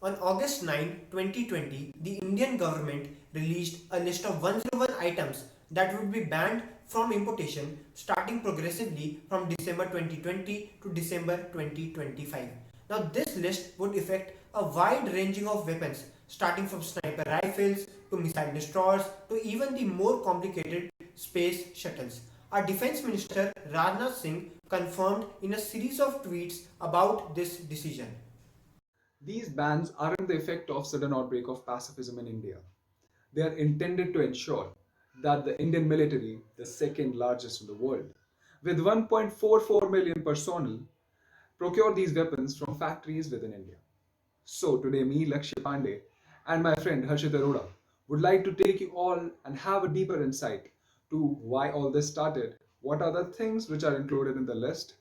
On August 9, 2020, the Indian government released a list of 101 items that would be banned from importation starting progressively from December 2020 to December 2025. Now, this list would affect a wide ranging of weapons starting from sniper rifles to missile destroyers to even the more complicated space shuttles. Our Defense Minister Rajnath Singh confirmed in a series of tweets about this decision. These bans aren't the effect of sudden outbreak of pacifism in India. They are intended to ensure that the Indian military, the second largest in the world, with 1.44 million personnel, procure these weapons from factories within India. So today me, Lakshya Pandey, and my friend Harshit Arora would like to take you all and have a deeper insight to why all this started, what are the things which are included in the list,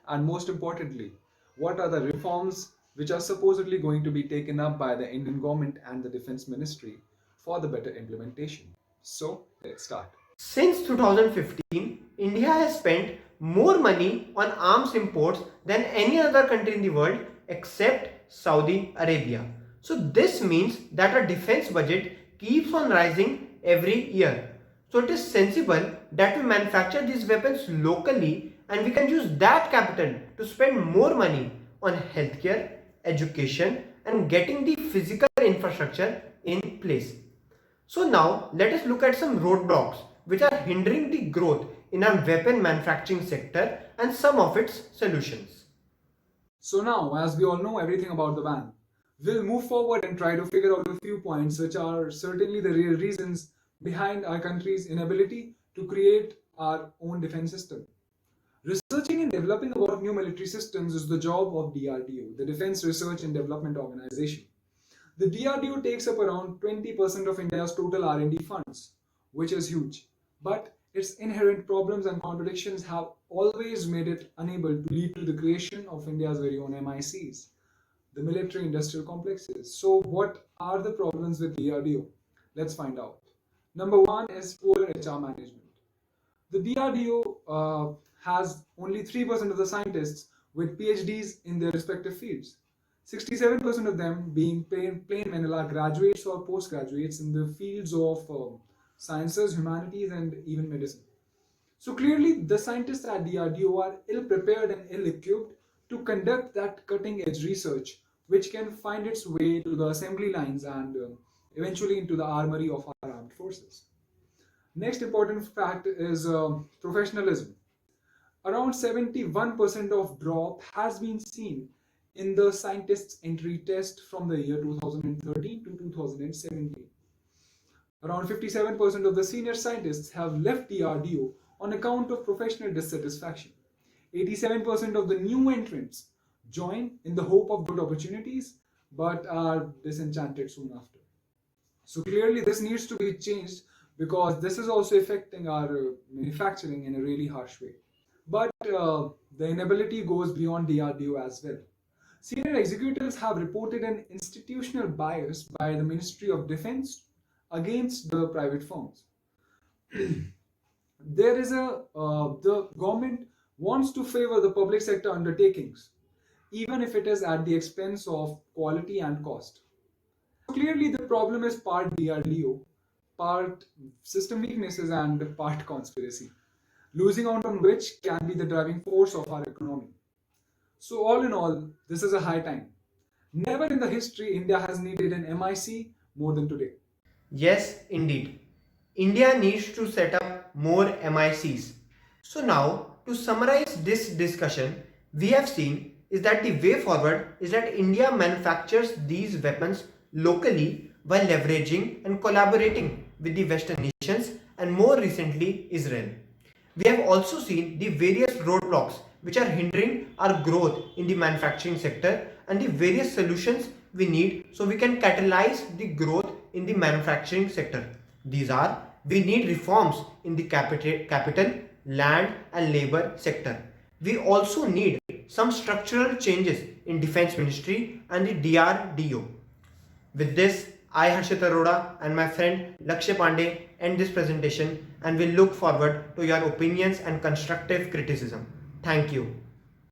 and most importantly, what are the reforms which are supposedly going to be taken up by the Indian government and the Defense Ministry for the better implementation. So let's start. Since 2015, India has spent more money on arms imports than any other country in the world except Saudi Arabia. So this means that our defense budget keeps on rising every year. So it is sensible that we manufacture these weapons locally and we can use that capital to spend more money on healthcare, education and getting the physical infrastructure in place. So now let us look at some roadblocks which are hindering the growth in our weapon manufacturing sector and some of its solutions. So now, as we all know everything about the ban, we'll move forward and try to figure out a few points which are certainly the real reasons behind our country's inability to create our own defense system. Researching and developing about new military systems is the job of DRDO, the Defense Research and Development Organization. The DRDO takes up around 20% of India's total R&D funds, which is huge. But its inherent problems and contradictions have always made it unable to lead to the creation of India's very own MICs, the military industrial complexes. So what are the problems with DRDO? Let's find out. Number one is poor HR management. The DRDO has only 3% of the scientists with PhDs in their respective fields. 67% of them being plain vanilla graduates or postgraduates in the fields of sciences, humanities, and even medicine. So clearly, the scientists at DRDO are ill prepared and ill equipped to conduct that cutting edge research, which can find its way to the assembly lines and eventually into the armory of our armed forces. Next important fact is professionalism. Around 71% of drop has been seen in the scientists' entry test from the year 2013 to 2017. Around 57% of the senior scientists have left DRDO on account of professional dissatisfaction. 87% of the new entrants join in the hope of good opportunities but are disenchanted soon after. So clearly this needs to be changed because this is also affecting our manufacturing in a really harsh way. But the inability goes beyond DRDO as well. Senior executives have reported an institutional bias by the Ministry of Defense against the private firms. The government wants to favor the public sector undertakings, even if it is at the expense of quality and cost. Clearly, the problem is part DRDO, part system weaknesses, and part conspiracy, losing out on which can be the driving force of our economy. So all in all, this is a high time. Never in the history India has needed an MIC more than today. Yes, indeed. India needs to set up more MICs. So now, to summarize this discussion, we have seen is that the way forward is that India manufactures these weapons locally while leveraging and collaborating with the Western nations and more recently Israel. We have also seen the various roadblocks which are hindering our growth in the manufacturing sector and the various solutions we need so we can catalyze the growth in the manufacturing sector. These are we need reforms in the capital, land and labor sector. We also need some structural changes in Defense Ministry and the DRDO. With this, I, Harshit Arora, and my friend Lakshya Pandey end this presentation and will look forward to your opinions and constructive criticism. Thank you.